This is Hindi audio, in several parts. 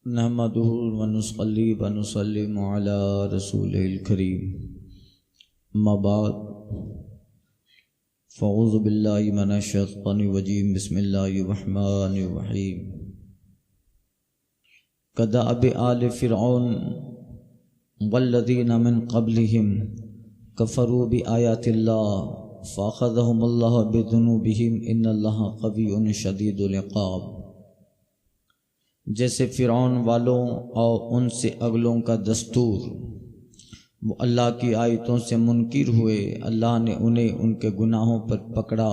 नहमदुहु व नुसल्ली व नुसल्लिमु अला रसूलिल करीम। अम्मा बाद फ़अऊज़ु बिल्लाहि मिनश शैतानिर रजीम। बिस्मिल्लाहिर रहमानिर रहीम। कदअबि आलि फ़िरऔन वल्लज़ीना मिन क़ब्लिहिम कफ़रू बिआयातिल्लाह फ़अख़ज़हुमुल्लाहु बिज़ुनूबिहिम इन्नल्लाहा क़विय्युन शदीदुल इक़ाब। जैसे फ़िरऔन वालों और उनसे अगलों का दस्तूर, वो अल्लाह की आयतों से मुनकिर हुए, अल्लाह ने उन्हें उनके गुनाहों पर पकड़ा।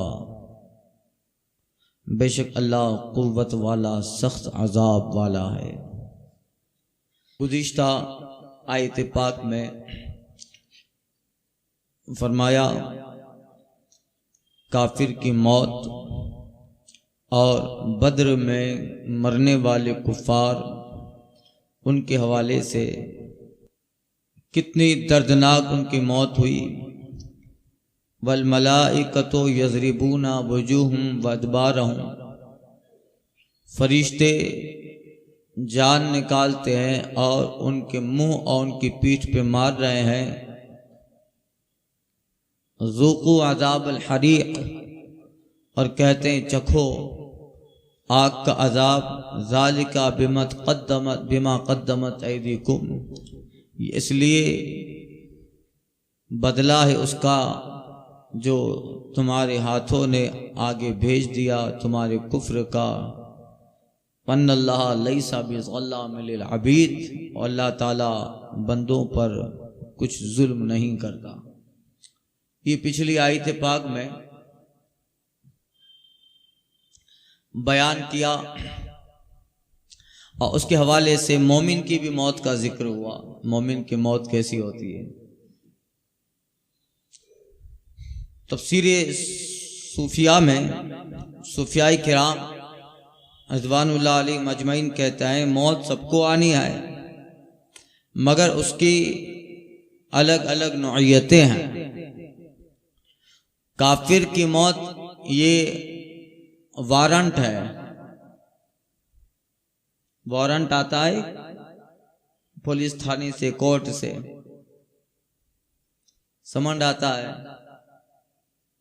बेशक अल्लाह कुव्वत वाला, सख्त अजाब वाला है। गुज़िश्ता आयत पाक में फरमाया काफिर की मौत और बद्र में मरने वाले कुफ़ार, उनके हवाले से कितनी दर्दनाक उनकी मौत हुई। वल मलाइकतो यज़रिबूना वजूहुम व अदबारहुम, फरिश्ते जान निकालते हैं और उनके मुंह और उनकी पीठ पे मार रहे हैं। ज़ूक़ू अज़ाबल हरीक़, और कहते हैं चखो आग का अजाब। ज़ालिका बिमा क़द्दमत ऐदीकुम, इसलिए बदला है उसका जो तुम्हारे हाथों ने आगे भेज दिया, तुम्हारे कुफ्र का। वन्नल्लाह लैसा बिज़ल्लामिल लिल अबीद, और अल्लाह ताला बंदों पर कुछ जुल्म नहीं करता। ये पिछली आयत पाक में बयान किया और उसके हवाले से मोमिन की भी मौत का जिक्र हुआ। मोमिन की मौत कैसी होती है। तफसीर सूफिया में सूफियाई किराम रिज़वानुल्लाह अलैहिम अजमईन कहते हैं मौत सबको आनी है, मगर उसकी अलग अलग नौइयतें हैं। काफिर की मौत ये वारंट है, वारंट आता है पुलिस थाने से, कोर्ट से समन आता है।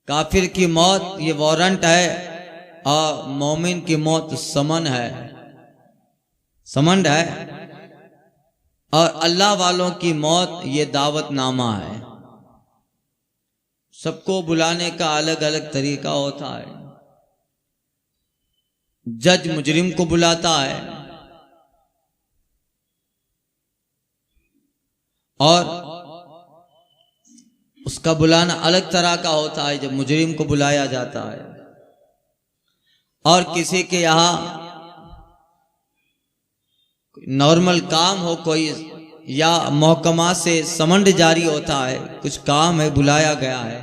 काफिर की मौत ये वारंट है और मोमिन की मौत समन है, समन है। और अल्लाह वालों की मौत ये दावतनामा है। सबको बुलाने का अलग अलग तरीका होता है। जज मुजरिम को बुलाता है और उसका बुलाना अलग तरह का होता है जब मुजरिम को बुलाया जाता है। और किसी के यहाँ नॉर्मल काम हो कोई, या महकमा से समन जारी होता है, कुछ काम है बुलाया गया है।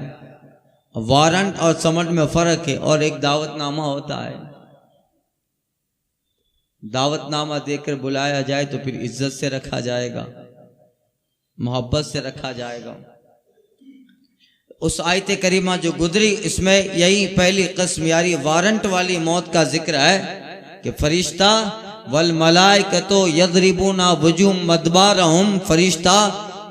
वारंट और समन में फर्क है। और एक दावतनामा होता है, दावतनामा देकर बुलाया जाए तो फिर इज्जत से रखा जाएगा, मोहब्बत से रखा जाएगा। उस आयत करीमा जो गुजरी इसमें यही पहली किस्म यानी वारंट वाली मौत का जिक्र है कि फरिश्ता वल मलाइकतो यज़रिबूना वजूहुम अदबारहुम, फरिश्ता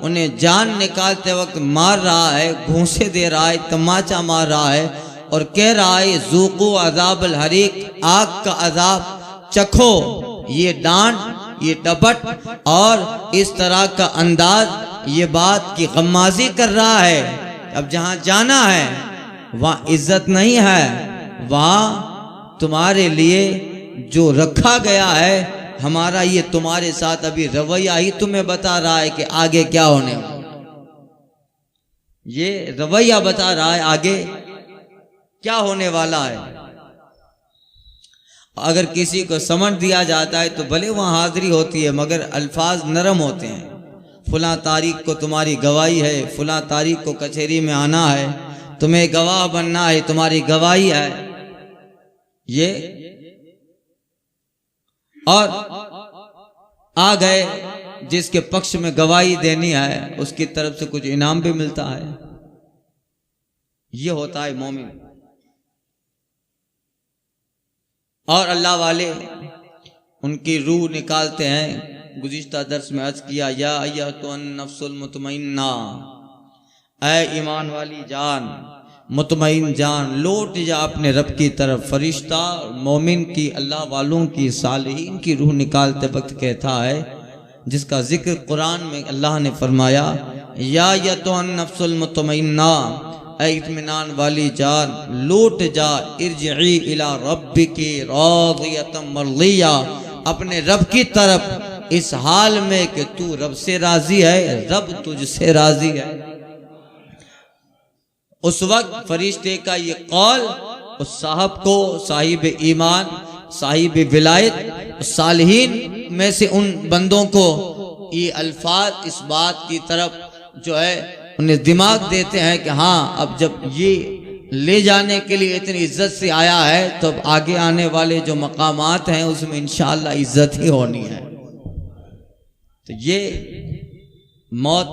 उन्हें जान निकालते वक्त मार रहा है, घूंसे दे रहा है, तमाचा मार रहा है और कह रहा है ज़ूक़ू अज़ाबल हरीक़, आग का अजाब चखो। ये डांट, ये डपट और इस तरह का अंदाज ये बात की गम्माज़ी कर रहा है। अब जहां जाना है वहां इज्जत नहीं है, वहां तुम्हारे लिए जो रखा गया है हमारा, ये तुम्हारे साथ अभी रवैया ही तुम्हें बता रहा है कि आगे क्या होने वाला। ये रवैया बता रहा है आगे क्या होने वाला है। अगर किसी को समन दिया जाता है तो भले वहां हाजिरी होती है, मगर अल्फाज नरम होते हैं। फुला तारीख को तुम्हारी गवाही है, फुला तारीख को कचहरी में आना है, तुम्हें गवाह बनना है, तुम्हारी गवाही है ये। और आ गए जिसके पक्ष में गवाही देनी है उसकी तरफ से कुछ इनाम भी मिलता है। ये होता है मोमिन। और अल्लाह वाले उनकी रूह निकालते हैं। गुज़िश्ता दर्स में अर्ज किया, या अय्यतुन नफ्सुल मुतमइन्ना, ऐ ईमान वाली जान, मुतमईन जान, लौट जा अपने रब की तरफ। फरिश्ता मोमिन की, अल्लाह वालों की, सालिहीन की रूह निकालते वक्त कहता है, जिसका जिक्र कुरान में अल्लाह ने फरमाया, या अय्यतुन नफ्सुल मुतमइन्ना, ऐ इत्मीनान वाली जान, लौट जा, इरजिई इला रब्बिकी रादियतम मर्दिया, अपने रब की तरफ इस हाल में कि तू रब से राजी है, रब तुझसे राजी है। उस वक्त फरिश्ते का ये कौल उस साहब को, साहिब ईमान, साहिब विलायत, सालिहीन में से उन बंदों को ये अल्फाज इस बात की तरफ जो है उन्हें दिमाग देते हैं कि हाँ, अब जब ये ले जाने के लिए इतनी इज्जत से आया है तो अब आगे आने वाले जो मकामात हैं उसमें इंशाअल्लाह इज्जत ही होनी है। तो ये मौत,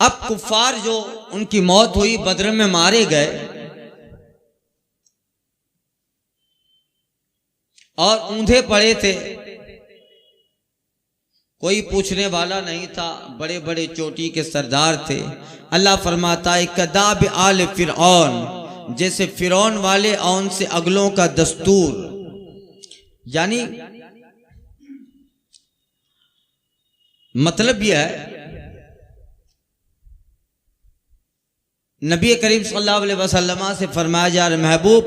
अब कुफार जो उनकी मौत हुई, बदर में मारे गए और ऊंधे पड़े थे, कोई पूछने वाला नहीं था, बड़े बड़े चोटी के सरदार थे। अल्लाह फरमाता है, कदाब आल फिरौन, जैसे फिरौन वाले और उनसे अगलों का दस्तूर, यानी मतलब यह है, नबी करीम सल्लल्लाहु अलैहि वसल्लम से फरमाया जा रहा, महबूब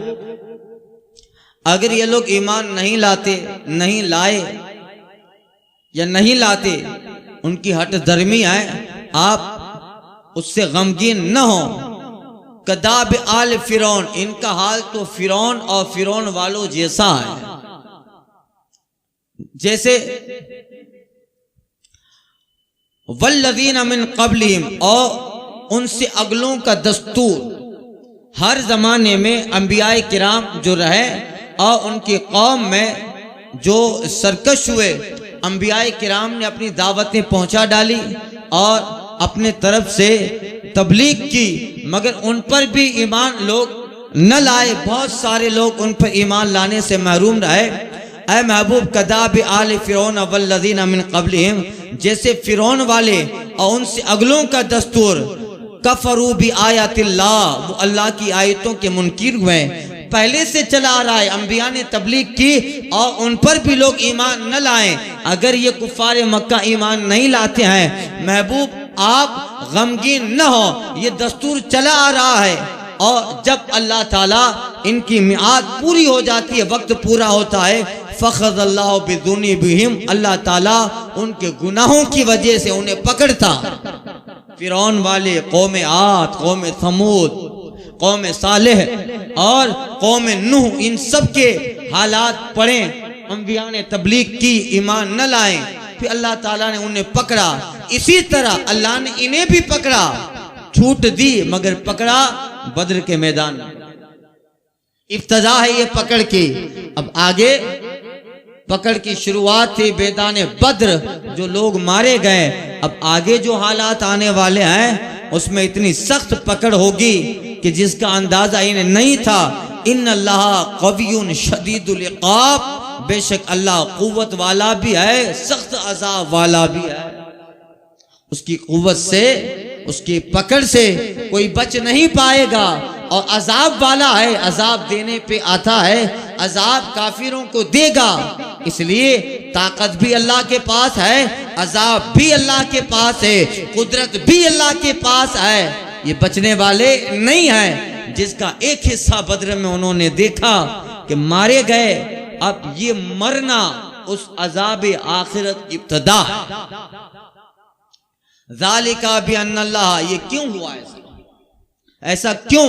अगर ये लोग ईमान नहीं लाते, नहीं लाए या नहीं लाते, उनकी हट धर्मी है, आप उससे गमगीन न हो। कदाब आल फिरौन, इनका हाल तो फिरौन और फिरौन वालों जैसा है, जैसे वल्लज़ीना मिन क़ब्लिहिम, और उनसे अगलों का दस्तूर। हर जमाने में अंबियाए किराम जो रहे और उनकी कौम में जो सरकश हुए, अंबियाए किराम ने अपनी दावतें पहुंचा डाली और अपने तरफ से तबलीग की, मगर उन पर भी ईमान लोग न लाए। बहुत सारे लोग उन पर ईमान लाने से महरूम रहे। ऐ महबूब, कदाब आल फिरौन वल्लज़ीना मिन क़ब्लिहिम, जैसे फिरौन वाले और उनसे अगलों का दस्तूर, कफरू बि आयातिल्लाह, वो अल्लाह की आयतों के मुनकिर हुए। पहले से चला आ रहा है, अंबिया ने तबलीग की और उन पर भी लोग ईमान न लाए। अगर ये कुफार मक्का ईमान नहीं लाते हैं, महबूब आप गमगीन न हो, ये दस्तूर चला आ रहा है। और जब अल्लाह ताला इनकी मियाद पूरी हो जाती है, वक्त पूरा होता है, फ़ख़ज़ल्लाहु बिज़ुनूबिहिम, अल्लाह ताला उनके गुनाहों की वजह से उन्हें पकड़ता। फिरौन वाले, कौम आद, कौम समूद, कौम सालेह और कौम नूह, इन सब के हालात पढ़े। अंबिया ने तबलीग की, ईमान न लाए, फिर अल्लाह ताला ने उन्हें पकड़ा। इसी तरह अल्लाह ने इन्हें भी पकड़ा, छूट दी मगर पकड़ा बद्र के मैदान में। इब्तदा है ये पकड़ की, अब आगे पकड़ की शुरुआत थी मैदान बद्र, जो लोग मारे गए। अब आगे जो हालात आने वाले हैं उसमें इतनी सख्त पकड़ होगी कि जिसका अंदाजा इन्हें नहीं था। इन्नल्लाह क़वियुन शदीदुल इक़ाब, बेशक अल्लाह कुव्वत वाला भी है, सख्त अज़ाब वाला भी है। उसकी कुव्वत से, उसकी पकड़ से कोई बच नहीं पाएगा। और अजाब वाला है, अजाब देने पे आता है, अजाब काफिरों को देगा। इसलिए ताकत भी अल्लाह के पास है, अजाब भी अल्लाह के पास है, कुदरत भी अल्लाह के पास है। ये बचने वाले नहीं है। जिसका एक हिस्सा बद्र में उन्होंने देखा कि मारे गए, अब ये मरना उस अजाब आखिरत की इब्तिदा है। ज़ालिका बिअन्नल्लाह, ये क्यों हुआ ऐसा क्यों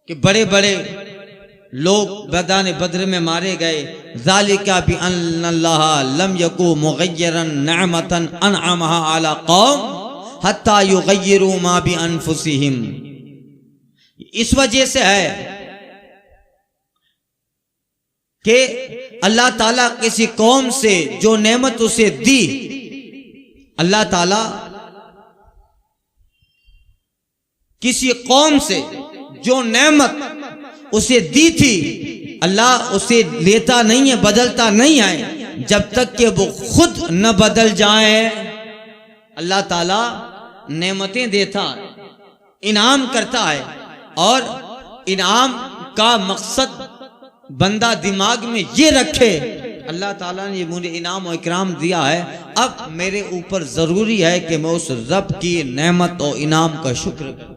कि बड़े बड़े लोग मैदान बद्र में मारे गए। ज़ालिका बिअन्नल्लाह लम यकु मुग़य्यरन निअमतन अनअमहा अला कौम हत्ता युग़य्यिरू मा बिअन्फुसिहिम। इस वजह से है कि अल्लाह ताला किसी कौम से जो नेमत उसे दी, अल्लाह ताला किसी कौम से जो नेमत उसे दी थी, अल्लाह उसे लेता नहीं है, बदलता नहीं है जब तक कि वो खुद न बदल जाए। अल्लाह ताला नेमतें देता है, इनाम करता है, और इनाम का मकसद बंदा दिमाग में ये रखे, अल्लाह ताला ने मुझे इनाम और इकराम दिया है, अब मेरे ऊपर जरूरी है कि मैं उस रब की नेमत और इनाम का शुक्र करूं।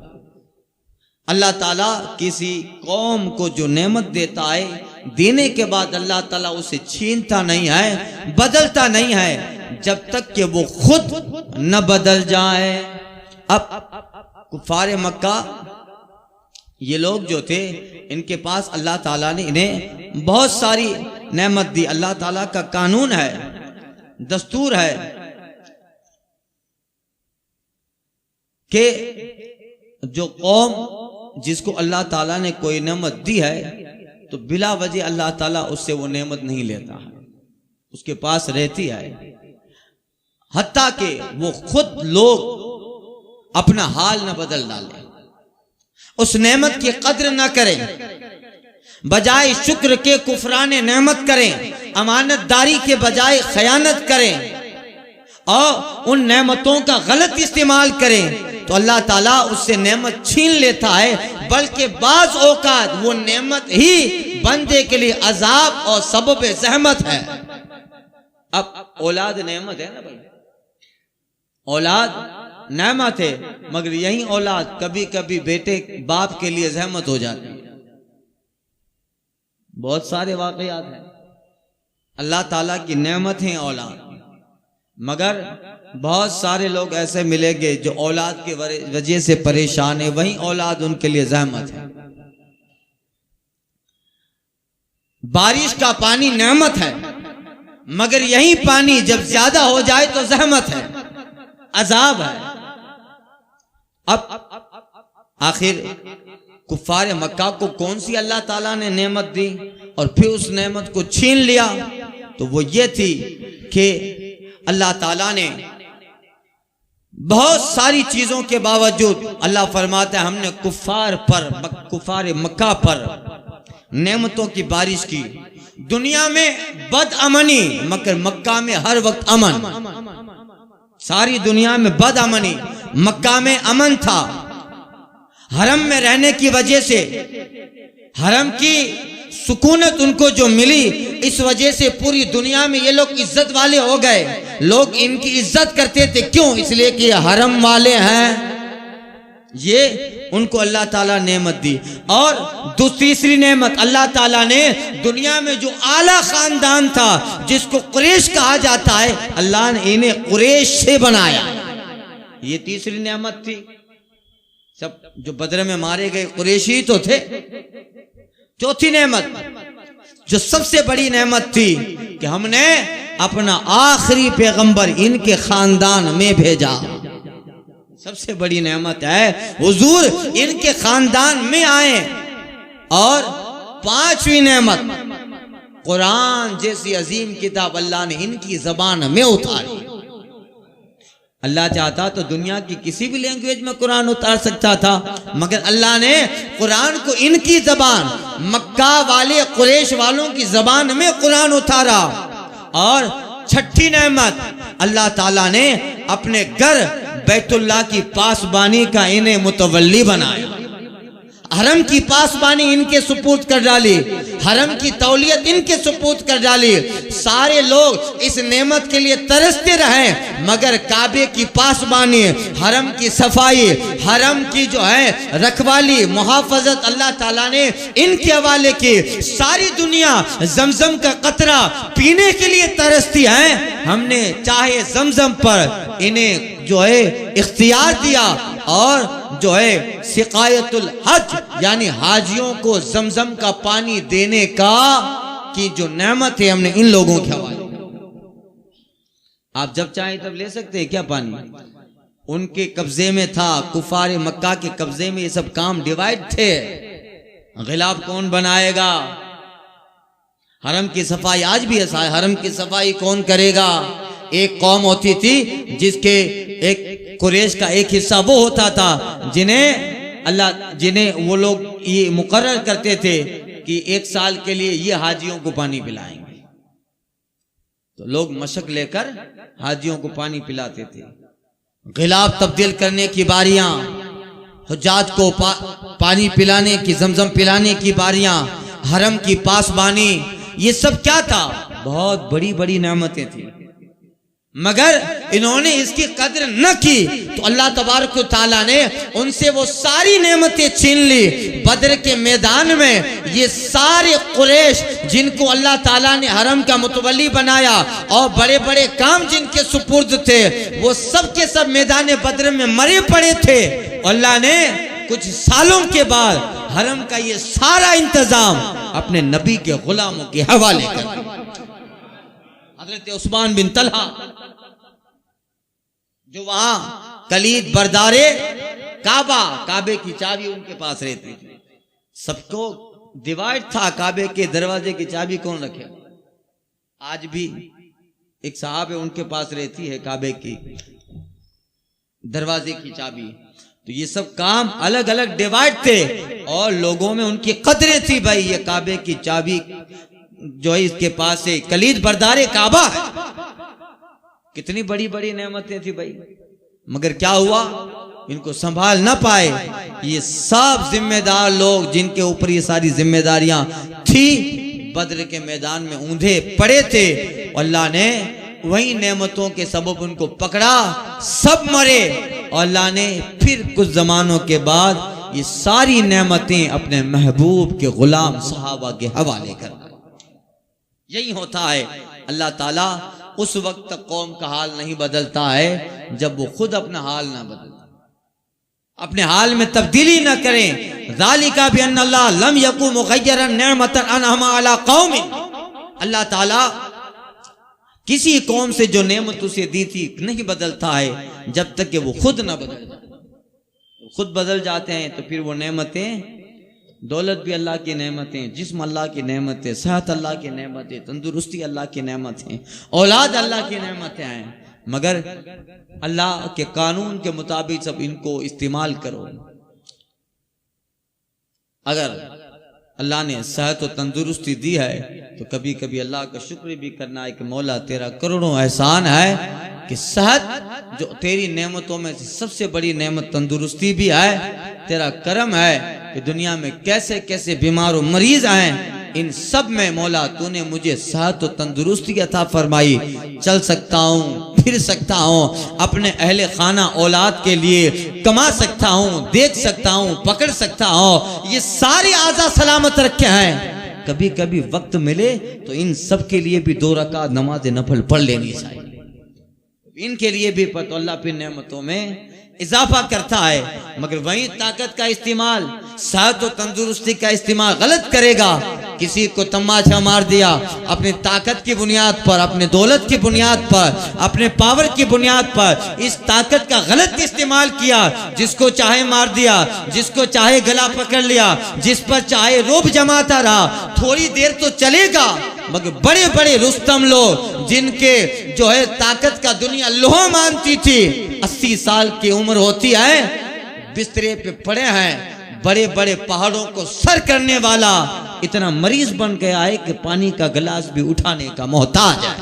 अल्लाह ताला किसी कौम को जो नेमत देता है, देने के बाद अल्लाह ताला उसे छीनता नहीं है, बदलता नहीं है जब तक कि वो खुद न बदल जाए। अब कुफार मक्का ये लोग जो थे, इनके पास अल्लाह ताला ने इन्हें बहुत सारी नेमत दी। अल्लाह ताला का कानून है, दस्तूर है कि जो कौम जिसको अल्लाह ताला ने कोई नेमत दी है तो बिला वजह अल्लाह ताला उससे वो नेमत नहीं लेता है, उसके पास रहती है, हत्ता कि वो खुद लोग अपना हाल न बदल डाले, उस नेमत की कद्र न करें, बजाय शुक्र के कुफराने नेमत करें, अमानतदारी के बजाय खयानत करें और उन नेमतों का गलत इस्तेमाल करें, तो अल्लाह ताला उससे नेमत छीन लेता है, बल्कि बाज औकात वो नेमत ही बंदे के लिए अजाब और सबब ज़हमत है। अब औलाद नेमत है ना भाई, औलाद नेमत है, मगर यही औलाद कभी कभी बेटे बाप के लिए ज़हमत हो जाती है। बहुत सारे वाकयात हैं, अल्लाह ताला की नेमत है औलाद, मगर बहुत सारे लोग ऐसे मिलेंगे जो औलाद के वजह से परेशान है, वही औलाद उनके लिए ज़हमत है। बारिश का पानी नेमत है, मगर यही पानी जब ज्यादा हो जाए तो ज़हमत है, अजाब है। अब आखिर कुफार मक्का को कौन सी अल्लाह ताला ने नेमत दी और फिर उस नेमत को छीन लिया, तो वो ये थी कि अल्लाह ताला ने बहुत सारी चीजों के बावजूद अल्लाह फरमाता है हमने कुफार मक्का पर नेमतों की बारिश की। दुनिया में बदअमनी, मगर मक्का में हर वक्त अमन, सारी दुनिया में बदअमनी, मक्का में अमन था। हरम में रहने की वजह से हरम की सुकूनत उनको जो मिली, इस वजह से पूरी दुनिया में ये लोग इज्जत वाले हो गए। लोग इनकी इज्जत करते थे, क्यों? इसलिए कि हरम वाले हैं। ये उनको अल्लाह ताला नेमत दी। और तीसरी नेमत अल्लाह ताला ने दुनिया में जो आला खानदान था जिसको कुरैश कहा जाता है, अल्लाह ने इन्हें कुरैश से बनाया। ये तीसरी नेमत थी। सब जो बदर में मारे गए कुरैशी तो थे। चौथी नेमत जो सबसे बड़ी नेमत थी कि हमने अपना आखिरी पैगंबर इनके खानदान में भेजा। सबसे बड़ी नेमत है हुजूर इनके खानदान में आए। और पांचवी नेमत कुरान जैसी अजीम किताब अल्लाह ने इनकी जबान में उतारी। अल्लाह चाहता तो दुनिया की किसी भी लैंग्वेज में कुरान उतार सकता था, मगर अल्लाह ने कुरान को इनकी जबान, मक्का वाले कुरैश वालों की जबान में कुरान उतारा। और छठी नेमत अल्लाह ताला ने अपने घर बैतुल्लाह की पासबानी का इन्हें मुतवल्ली बनाया। हरम की पासबानी इनके सुपुर्द कर डाली, हरम की तौलियत इनके सुपुर्द कर डाली। सारे लोग इस नेमत के लिए तरसते रहे, मगर काबे की पासबानी, हरम की सफाई, हरम की जो है रखवाली, मुहाफजत अल्लाह ताला ने इनके हवाले की। सारी दुनिया जमजम का कतरा पीने के लिए तरसती है। हमने चाहे जमजम पर इन्हें जो है इख्तियार दिया और जो है सिकायतुल हज यानी हाजियों को जमजम का पानी देने का की जो नेमत है हमने इन लोगों के हवाले। आप जब चाहे तब ले सकते हैं क्या पानी? उनके कब्जे में था, कुफार मक्का के कब्जे में ये सब काम डिवाइड थे। गिलाफ कौन बनाएगा? हरम की सफाई आज भी ऐसा है, हरम की सफाई कौन करेगा? एक कौम होती थी जिसके एक कुरैश का एक हिस्सा वो होता था जिन्हें वो लोग ये मुकर्रर करते थे कि 1 साल के लिए ये हाजियों को पानी पिलाएंगे। तो लोग मशक लेकर हाजियों को पानी पिलाते थे। गिलाफ तब्दील करने की बारियां, हुज्जाज को पानी पिलाने की, जमजम पिलाने की बारियां, हरम की पासबानी, ये सब क्या था? बहुत बड़ी बड़ी नेमतें थी। मगर इन्होंने इसकी कद्र न की तो अल्लाह तबारक व तआला ने उनसे वो सारी नेमतें छीन ली। बदर के मैदान में ये सारे कुरैश जिनको अल्लाह ताला ने हरम का मुतवल्ली बनाया और बड़े बड़े काम जिनके सुपुर्द थे, वो सब के सब मैदान बदर में मरे पड़े थे। अल्लाह ने कुछ सालों के बाद हरम का ये सारा इंतजाम अपने नबी के गुलामों के हवाले कर दिया। हजरत उस्मान बिन तलहा जो वहां कलीद बरदारे काबे की चाबी उनके पास रहती थी। सबको डिवाइड था, काबे के दरवाजे की चाबी कौन रखे। आज भी एक साहब है, उनके पास रहती है काबे की दरवाजे की चाबी। तो ये सब काम अलग अलग डिवाइड थे और लोगों में उनकी कदरें थी। भाई ये काबे की चाबी जो है इसके पास है, कलीद बरदारे काबा है। कितनी बड़ी बड़ी नेमतें थी भाई, मगर क्या हुआ, इनको संभाल ना पाए। ये सब जिम्मेदार लोग जिनके ऊपर ये सारी जिम्मेदारियां थी, बद्र के मैदान में ऊंधे पड़े थे। अल्लाह ने वही नेमतों के सबब उनको पकड़ा, सब मरे। अल्लाह ने फिर कुछ जमानों के बाद ये सारी नेमतें अपने महबूब के गुलाम सहाबा के हवाले कर दी। यही होता है, अल्लाह ताला उस वक्त तक कौम का हाल नहीं बदलता है जब वो खुद अपना हाल ना बदले, अपने हाल में तब्दीली ना करें। ज़ालिका बिअन्नल्लाह लम यकु मुग़य्यरन निअमतन अनअमा अला क़ौमिन। अल्लाह ताला किसी कौम से जो नेमत उसे दी थी नहीं बदलता है जब तक कि वो खुद ना बदल जाए। खुद बदल जाते हैं तो फिर वो नेमतें, दौलत भी अल्लाह की नेमतें, जिस्म अल्लाह की नेमतें, सेहत अल्लाह की नेमतें, तंदुरुस्ती अल्लाह की नेमतें, औलाद अल्लाह की नेमतें हैं, मगर अल्लाह के कानून के मुताबिक सब इनको इस्तेमाल करो। अगर अल्लाह ने सेहत और तंदुरुस्ती दी है तो कभी कभी अल्लाह का शुक्र भी करना है कि मौला तेरा करोड़ों एहसान है कि सेहत जो तेरी नेमतों में सबसे बड़ी नेमत तंदुरुस्ती भी है, तेरा करम है कि दुनिया में कैसे कैसे बीमार और मरीज आए, इन सब में मौला तूने मुझे सेहत और तंदुरुस्ती अता फरमाई। चल सकता हूँ, फिर सकता हूँ, अपने अहले खाना औलाद के लिए कमा सकता हूँ, देख सकता हूँ, पकड़ सकता हूँ, ये सारे आज़ा सलामत रखे हैं। कभी कभी वक्त मिले तो इन सब के लिए भी 2 रकात नमाज नफल पढ़ लेनी चाहिए। इनके लिए भी पता अल्लाह फिर नेमतों में इजाफा करता है। मगर वही ताकत का इस्तेमाल, सेहत और तंदुरुस्ती का इस्तेमाल गलत करेगा, किसी को तमाचा मार दिया अपनी ताकत की बुनियाद पर, अपने दौलत की बुनियाद पर, अपने पावर की बुनियाद पर, इस ताकत का गलत इस्तेमाल किया, जिसको चाहे मार दिया, जिसको चाहे गला पकड़ लिया, जिस पर चाहे रोब जमाता रहा, थोड़ी देर तो चलेगा। मगर बड़े बड़े रुस्तम लोग जिनके जो है ताकत का दुनिया लोहा मानती थी, 80 साल की उम्र होती है, बिस्तरे पे पड़े हैं, बड़े बड़े पहाड़ों को सर करने वाला इतना मरीज बन गया है कि पानी का गिलास भी उठाने का मोहताज है।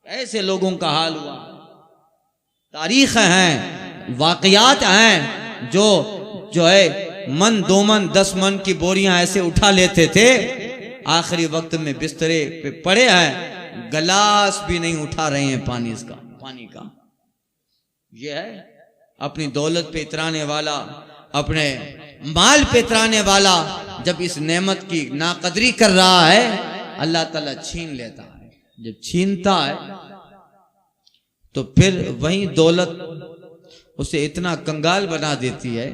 ऐसे लोगों का हाल हुआ। तारीख हैं, वाकयात हैं, जो है मन 2 मन 10 मन की बोरियां ऐसे उठा लेते थे, आखिरी वक्त में बिस्तरे पे पड़े हैं, गिलास भी नहीं उठा रहे हैं पानी का। ये है अपनी दौलत पे इतराने वाला, अपने माल पे इतराने वाला, जब इस नेमत की नाकदरी कर रहा है अल्लाह ताला छीन लेता है। जब छीनता है तो फिर वही दौलत उसे इतना कंगाल बना देती है।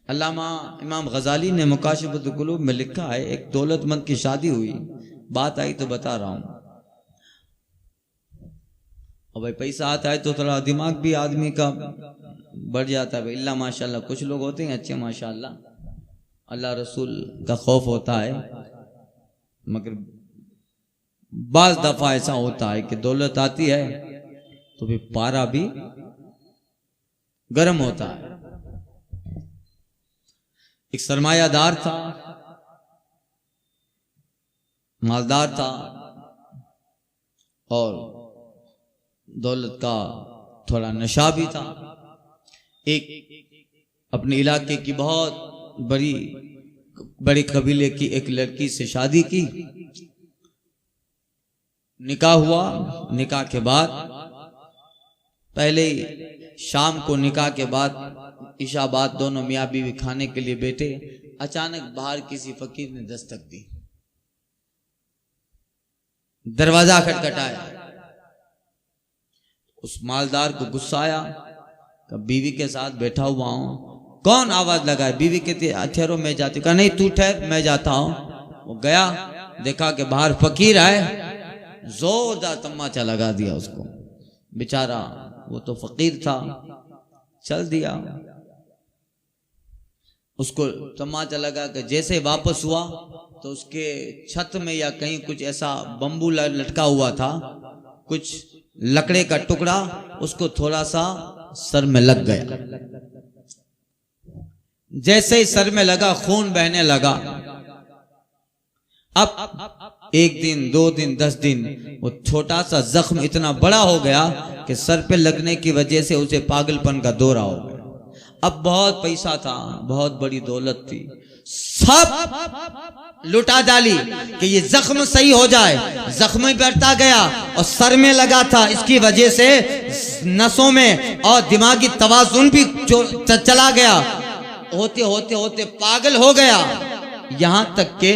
अल्लामा इमाम गजाली ने मुकाशिफतुल कुलूब में लिखा है, एक दौलतमंद की शादी हुई, बात आई तो बता रहा हूं। और भाई पैसा आता है तो थोड़ा दिमाग भी आदमी का बढ़ जाता है। इल्ला माशाल्लाह, कुछ लोग होते हैं अच्छे माशाल्लाह, अल्लाह रसूल का खौफ होता है, मगर बाज दफा ऐसा होता है कि दौलत आती है तो फिर पारा भी गर्म होता है। एक सरमायादार था, मालदार था और दौलत का थोड़ा नशा भी था। एक अपने इलाके की बहुत बड़ी कबीले की एक लड़की से शादी की, निकाह हुआ। निकाह के बाद पहले शाम को निकाह के बाद ईशा बाद दोनों मियाँ बीवी खाने के लिए बैठे, अचानक बाहर किसी फकीर ने दस्तक दी, दरवाजा खटखटाया। उस मालदार को गुस्सा आया, बीवी के साथ बैठा हुआ हूं, कौन आवाज लगाए? बीवी कहती ठहरो मैं जाती हूँ। कहा नहीं तू ठहर मैं जाता हूं। वो गया, देखा कि बाहर फकीर आए, जोरदार तमाचा लगा दिया उसको। बेचारा वो तो फकीर था, चल दिया उसको तमाचा लगा के। जैसे वापस हुआ तो उसके छत में या कहीं कुछ ऐसा बम्बू लटका हुआ था, कुछ लकड़े का टुकड़ा, उसको थोड़ा सा सर में लग गया। जैसे ही सर में लगा खून बहने लगा। अब 1 दिन 2 दिन 10 दिन वो छोटा सा जख्म इतना बड़ा हो गया कि सर पे लगने की वजह से उसे पागलपन का दौरा हो गया। अब बहुत पैसा था, बहुत बड़ी दौलत थी, सब लुटा डाली कि ये जख्म सही हो जाए। जख्म बढ़ता गया और सर में लगा था, इसकी वजह से नसों में और दिमागी तवाजुन भी चला गया। होते होते होते पागल हो गया, यहां तक के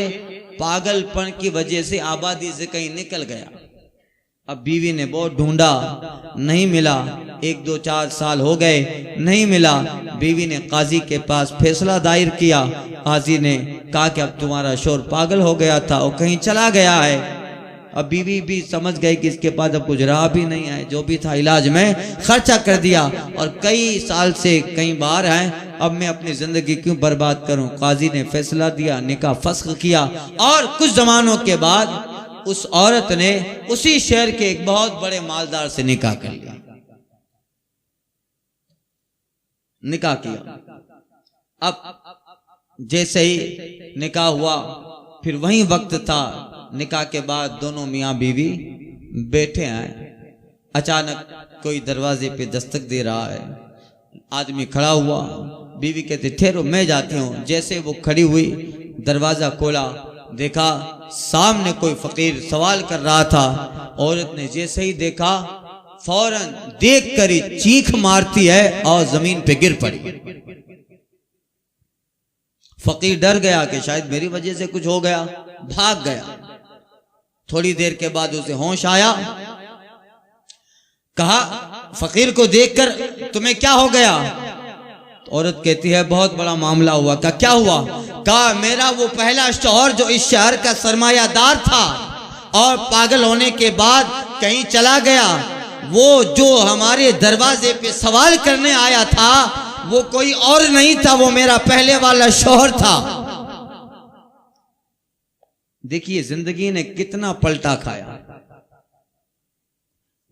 पागलपन की वजह से आबादी से कहीं निकल गया। अब बीवी ने बहुत ढूंढा, नहीं मिला। 1 2 4 साल हो गए, नहीं मिला। बीवी ने काजी के पास फैसला दायर किया। काजी ने कहा कि अब तुम्हारा शोहर पागल हो गया था और कहीं चला गया है। अब बीवी भी समझ गई कि इसके पास अब कुछ रहा भी नहीं है, जो भी था इलाज में खर्चा कर दिया और कई साल से कई बार है, अब मैं अपनी जिंदगी क्यों बर्बाद करूं। काजी ने फैसला दिया, निकाह फस्ख किया और कुछ जमानों के बाद उस औरत ने उसी शहर के एक बहुत बड़े मालदार से निकाह कर लिया। निकाह किया। अब जैसे ही निकाह हुआ, फिर वही वक्त था, निकाह के बाद दोनों मियाँ बीवी बैठे हैं। अचानक कोई दरवाजे पे दस्तक दे रहा है। आदमी खड़ा हुआ, बीवी कहते ठहरो मैं जाती हूँ। जैसे वो खड़ी हुई, दरवाजा खोला, देखा सामने कोई फकीर सवाल कर रहा था। औरत ने जैसे ही देखा, फौरन देख कर ही चीख मारती है और जमीन पे गिर पड़ी। फकीर डर गया कि शायद मेरी वजह से कुछ हो गया, भाग गया। थोड़ी देर के बाद उसे होश आया। कहा फकीर को देखकर तुम्हें क्या हो गया? तो औरत कहती है बहुत बड़ा मामला हुआ। कहा क्या हुआ? कहा मेरा वो पहला शौहर जो इस शहर का सरमायादार था और पागल होने के बाद कहीं चला गया, वो जो हमारे दरवाजे पे सवाल करने आया था वो कोई और नहीं था, वो मेरा पहले वाला शौहर था। देखिए जिंदगी ने कितना पलटा खाया।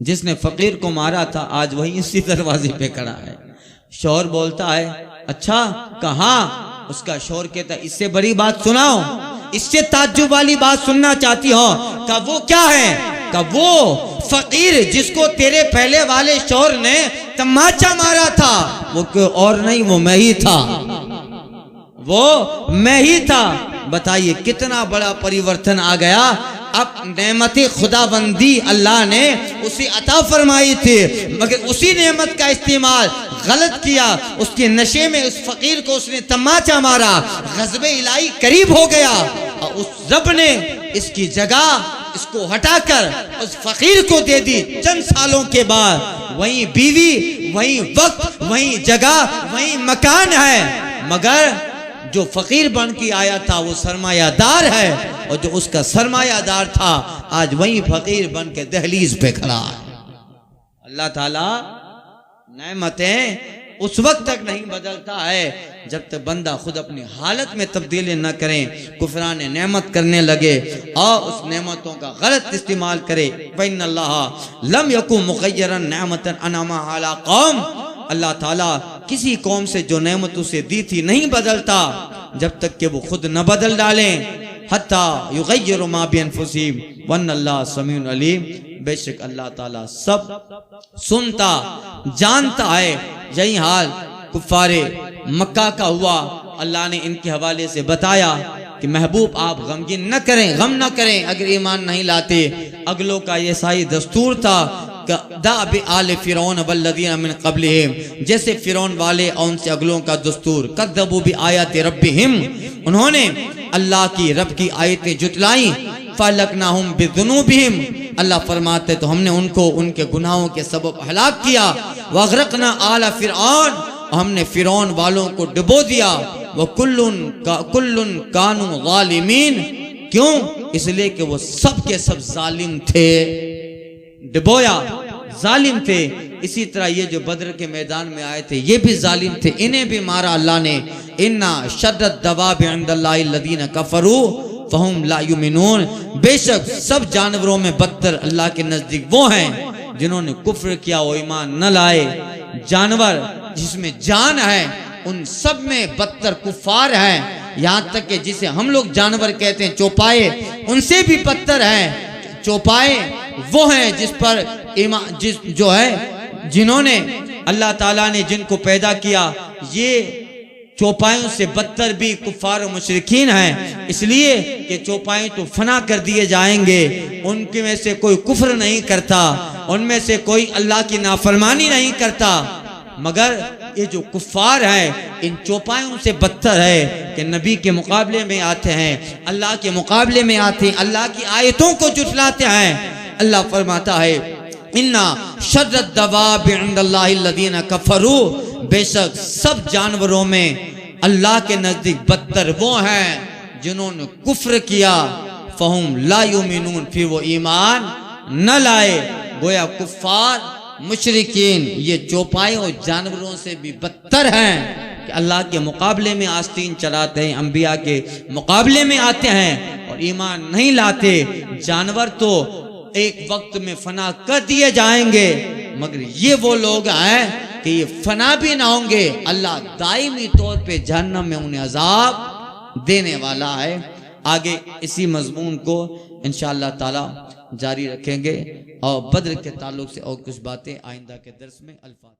जिसने फकीर को मारा था आज वही इसी दरवाजे पे खड़ा है। शौहर बोलता है अच्छा कहाँ? उसका शौहर कहता है इससे बड़ी बात सुनाओ, इससे ताज्जुब वाली बात सुनना चाहती हो? का वो क्या है? का वो फकीर जिसको तेरे पहले वाले शौहर ने तमाचा मारा था, वो कोई और नहीं, वो मैं ही था, वो मैं ही था। बताइए कितना बड़ा परिवर्तन आ गया। अब नेमत खुदाबंदी अल्लाह ने उसे अता फरमाई थी, मगर उसी नेमत का इस्तेमाल गलत किया। उसके नशे में उस फकीर को उसने तमाचा मारा, गज़ब इलाही करीब हो गया और उस रब ने इसकी जगह इसको हटाकर उस फकीर को दे दी। चंद सालों के बाद वही बीवी, वही वक्त, वही जगह, वही मकान है, मगर जो फकीर बन के आया था वो सरमायादार है और जो उसका सरमायादार था आज वही फकीर बन के दहलीज पे खड़ा है। अल्लाह ताला नेमतें उस वक्त तक नहीं बदलता है जब तक बंदा खुद अपनी हालत में तब्दीली न करे, कुफरान नेमत करने लगे और उस नेमतों का गलत इस्तेमाल करे। फइन्नल्लाह लम यकु मुग़य्यरन नेमतन अनअमा अला कौम। अल्लाह ताला किसी कौम से जो नेमत उसे दी थी नहीं बदलता जब तक कि वो खुद न बदल डालें। हत्ता युगय्यिरु मा बिअनफुसिहिम वन्नल्लाहु समीउन अलीम। बेशक अल्लाह ताला सब सुनता जानता है। यही हाल कुफ्फारे मक्का का हुआ। अल्लाह ने इनके हवाले से बताया कि महबूब आप गमगीन न करें, गम न करें अगर ईमान नहीं लाते। अगलों का ये सही दस्तूर था दाब आले फिरौन वल्लज़ीना मिन क़ब्लिहिम, जैसे फिरौन वाले और उनसे अगलों का दस्तूर। कज़्ज़बू बि आयाति रब्बिहिम, उन्होंने अल्लाह की रब की आयतें जुटलाई। फ़अहलकनाहुम बिज़ुनूबिहिम, अल्लाह फरमाते तो हमने उनको उनके गुनाहों के सबब हलाक किया। वअग़रक़ना आला फिरऔन, हमने फिरौन वालों को डुबो दिया। वो कुल्लुन कानू ज़ालिमीन, क्यों? इसलिए कि वो सब के सब जालिम थे, डुबोया, जालिम थे। इसी तरह ये जो बद्र के मैदान में आए थे ये भी जालिम थे, इन्हें भी मारा अल्लाह ने। इन्ना शद्दद दवाबि इंदल्लाहि लज़ीना कफरू फहुम ला युमिनून, बेशक सब जानवरों में बदतर अल्लाह के नजदीक वो हैं जिन्होंने कुफ्र किया और ईमान न लाए। जानवर जिसमें जान है उन सब में बदतर कुफ्फार हैं। यहाँ तक कि जिसे हम लोग जानवर कहते हैं चौपाए, उनसे भी बदतर हैं। चौपाए वो हैं जिस पर ईमान जो है जिन्होंने अल्लाह ताला ने जिनको पैदा किया, ये चौपायों से बदतर भी कुफ्फार और मुशरिकीन हैं। इसलिए कि चौपाई तो फना कर दिए जाएंगे, उनके में से कोई कुफ्र नहीं करता, उनमें से कोई अल्लाह की नाफरमानी नहीं करता। मगर ये जो कुफ्फार है इन चौपायों से बदतर है कि नबी के मुकाबले में आते हैं, अल्लाह के मुकाबले में आते हैं, अल्लाह की आयतों को जुटलाते हैं। अल्लाह फरमाता है इन्ना शद्दद दवाब इंदल्लाहि लज़ीना कफरू, बेशक सब जानवरों में अल्लाह के नजदीक बदतर वो हैं जिन्होंने कुफ्र किया। फहुम ला युमिनून, फिर वो ईमान न लाए। गोया कुफ्फार मुशरिकीन ये चौपाई और जानवरों से भी बदतर हैं कि अल्लाह के मुकाबले में आस्तीन चलाते हैं, अंबिया के मुकाबले में आते हैं और ईमान नहीं लाते। जानवर तो एक वक्त में फना कर दिए जाएंगे, मगर ये वो लोग हैं कि ये फना भी ना होंगे, अल्लाह दायमी तौर पे जहन्नम में उन्हें अजाब देने वाला है। आगे इसी मजमून को इंशाअल्लाह ताला जारी रखेंगे और बद्र के ताल्लुक से और कुछ बातें आइंदा के दर्स में। अल्फाज़।